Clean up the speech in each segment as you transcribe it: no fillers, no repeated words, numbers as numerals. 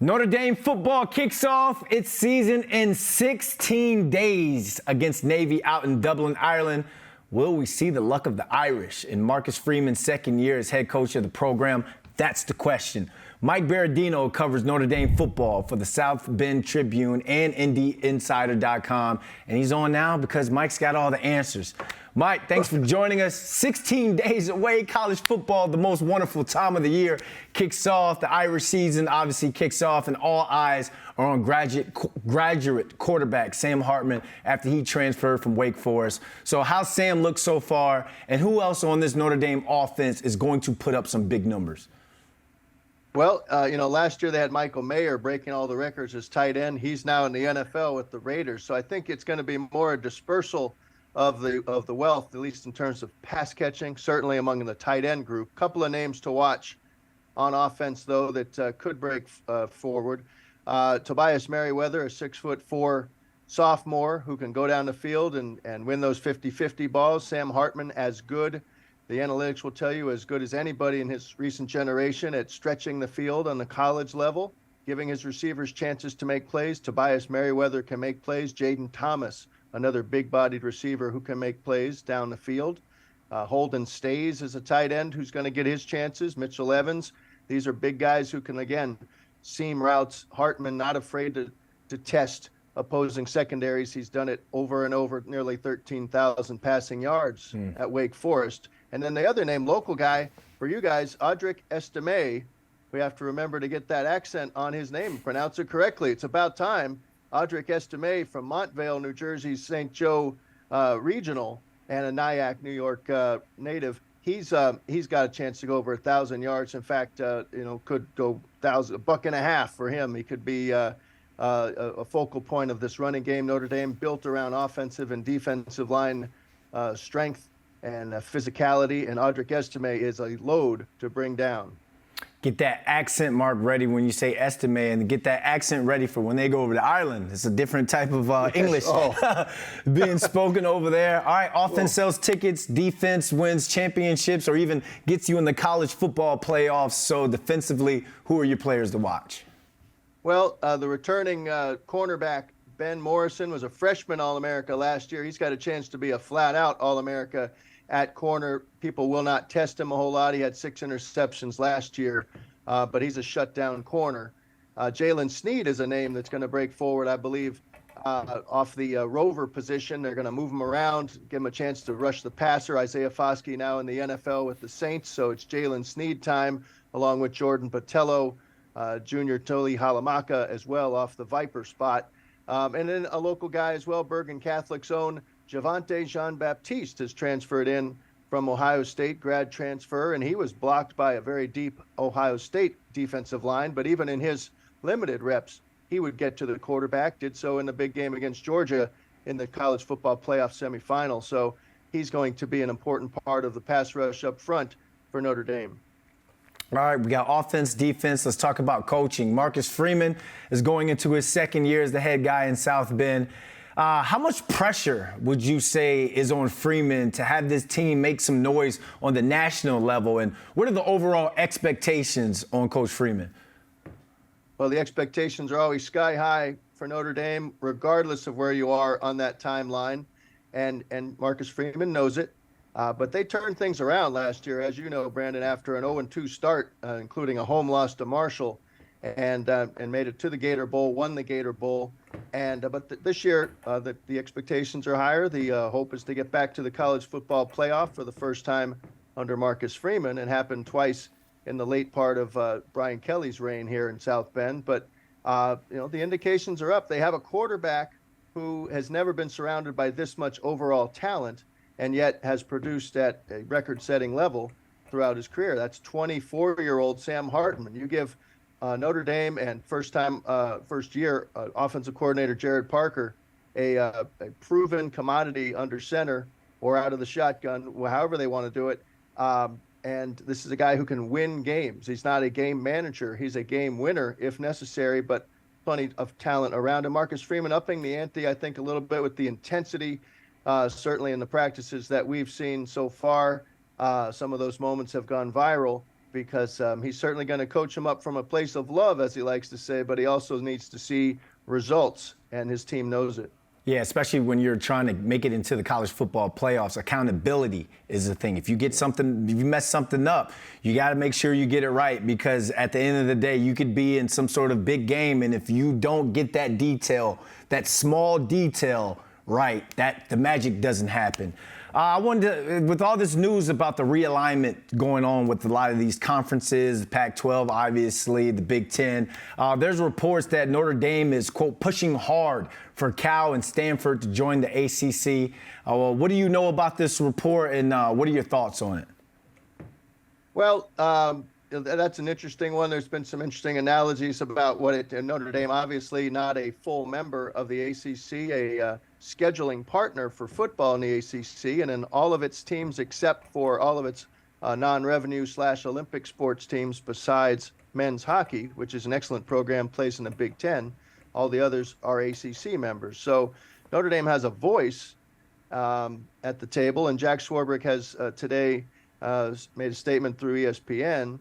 Notre Dame football kicks off its season in 16 days against Navy out in Dublin, Ireland. Will we see the luck of the Irish in Marcus Freeman's second year as head coach of the program? That's the question. Mike Berardino covers Notre Dame football for the South Bend Tribune and IndyInsider.com. And he's on now because Mike's got all the answers. Mike, thanks for joining us. 16 days away, college football, the most wonderful time of the year, kicks off. The Irish season obviously kicks off, and all eyes are on graduate quarterback Sam Hartman after he transferred from Wake Forest. So how's Sam look so far, and who else on this Notre Dame offense is going to put up some big numbers? Well, last year they had Michael Mayer breaking all the records as tight end. He's now in the NFL with the Raiders. So I think it's going to be more a dispersal of the wealth, at least in terms of pass catching, certainly among the tight end group. Couple of names to watch on offense, though, that could break forward. Tobias Merriweather, a 6'4" sophomore who can go down the field and win those 50-50 balls. Sam Hartman, as good. The analytics will tell you as good as anybody in his recent generation at stretching the field on the college level, giving his receivers chances to make plays. Tobias Merriweather can make plays. Jaden Thomas, another big-bodied receiver who can make plays down the field. Holden Stays is a tight end who's going to get his chances. Mitchell Evans. These are big guys who can, again, seam routes. Hartman not afraid to test opposing secondaries. He's done it over and over, nearly 13,000 passing yards at Wake Forest. And then the other name, local guy for you guys, Audric Estime. We have to remember to get that accent on his name, pronounce it correctly. It's about time. Audric Estime from Montvale, New Jersey's St. Joe Regional, and a Nyack, New York native. He's got a chance to go over 1,000 yards. In fact, could go a buck and a half for him. He could be a focal point of this running game. Notre Dame built around offensive and defensive line strength and physicality, and Audric Estime is a load to bring down. Get that accent mark ready when you say Estime, and get that accent ready for when they go over to Ireland. It's a different type of English being spoken over there. All right, offense sells tickets, defense wins championships, or even gets you in the college football playoffs. So defensively, who are your players to watch? Well, the returning cornerback, Ben Morrison, was a freshman All-America last year. He's got a chance to be a flat-out All-America at corner. People will not test him a whole lot. He had 6 interceptions last year, but he's a shutdown corner. Jalen Sneed is a name that's going to break forward, I believe, off the rover position. They're going to move him around, give him a chance to rush the passer. Isaiah Foskey now in the NFL with the Saints, so it's Jalen Sneed time, along with Jordan Botello, Junior Toli Halamaka as well off the Viper spot. And then a local guy as well, Bergen Catholic's own Javante Jean-Baptiste has transferred in from Ohio State, grad transfer, and he was blocked by a very deep Ohio State defensive line. But even in his limited reps, he would get to the quarterback, did so in the big game against Georgia in the college football playoff semifinal. So he's going to be an important part of the pass rush up front for Notre Dame. All right, we got offense, defense. Let's talk about coaching. Marcus Freeman is going into his second year as the head guy in South Bend. How much pressure would you say is on Freeman to have this team make some noise on the national level? And what are the overall expectations on Coach Freeman? Well, the expectations are always sky high for Notre Dame, regardless of where you are on that timeline. And Marcus Freeman knows it. But they turned things around last year, as you know, Brandon, after an 0-2 start, including a home loss to Marshall, and made it to the Gator Bowl, won the Gator Bowl. But this year, the expectations are higher. The hope is to get back to the college football playoff for the first time under Marcus Freeman. It happened twice in the late part of Brian Kelly's reign here in South Bend. But the indications are up. They have a quarterback who has never been surrounded by this much overall talent, and yet has produced at a record-setting level throughout his career. That's 24-year-old Sam Hartman. You give Notre Dame and first-year offensive coordinator Jared Parker a proven commodity under center or out of the shotgun, however they want to do it. And this is a guy who can win games. He's not a game manager. He's a game winner if necessary, but plenty of talent around him. Marcus Freeman upping the ante, I think, a little bit with the intensity. Certainly in the practices that we've seen so far, some of those moments have gone viral. because he's certainly going to coach him up from a place of love, as he likes to say, but he also needs to see results, and his team knows it. Yeah, especially when you're trying to make it into the college football playoffs. Accountability is the thing. If you mess something up, you got to make sure you get it right, because at the end of the day, you could be in some sort of big game, and if you don't get that detail, that small detail right, the magic doesn't happen. I wanted to, with all this news about the realignment going on with a lot of these conferences, the Pac-12, obviously, the Big Ten, there's reports that Notre Dame is, quote, pushing hard for Cal and Stanford to join the ACC. What do you know about this report, and what are your thoughts on it? Well, that's an interesting one. There's been some interesting analogies about Notre Dame, obviously not a full member of the ACC, a scheduling partner for football in the ACC, and in all of its teams except for all of its non-revenue / Olympic sports teams besides men's hockey, which is an excellent program, plays in the Big Ten. All the others are ACC members. So Notre Dame has a voice at the table, and Jack Swarbrick has today made a statement through ESPN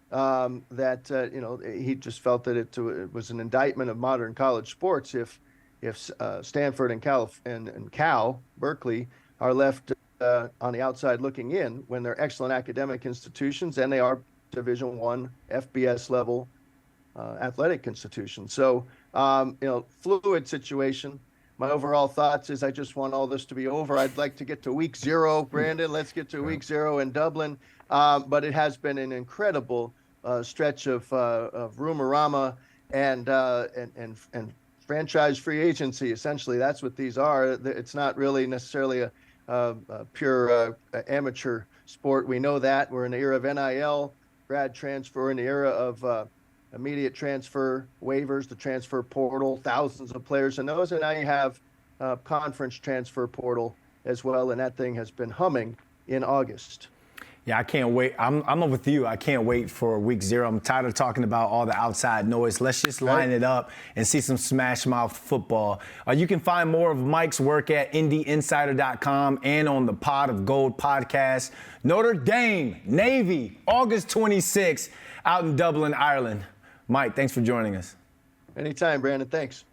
that he just felt that it was an indictment of modern college sports if Stanford and Cal, Berkeley, are left on the outside looking in when they're excellent academic institutions and they are Division I, FBS level athletic institutions. So, fluid situation. My overall thoughts is I just want all this to be over. I'd like to get to week 0, Brandon. Let's get to week 0 in Dublin. But it has been an incredible stretch of rumorama and franchise free agency. Essentially, that's what these are. It's not really necessarily a pure amateur sport. We know that. We're in the era of NIL, grad transfer. We're in the era of immediate transfer waivers, the transfer portal, thousands of players in those. And now you have conference transfer portal as well. And that thing has been humming in August. Yeah, I can't wait. I'm with you. I can't wait for week 0. I'm tired of talking about all the outside noise. Let's just line it up and see some smash mouth football. You can find more of Mike's work at IndyInsider.com and on the Pot of Gold podcast. Notre Dame, Navy, August 26th out in Dublin, Ireland. Mike, thanks for joining us. Anytime, Brandon. Thanks.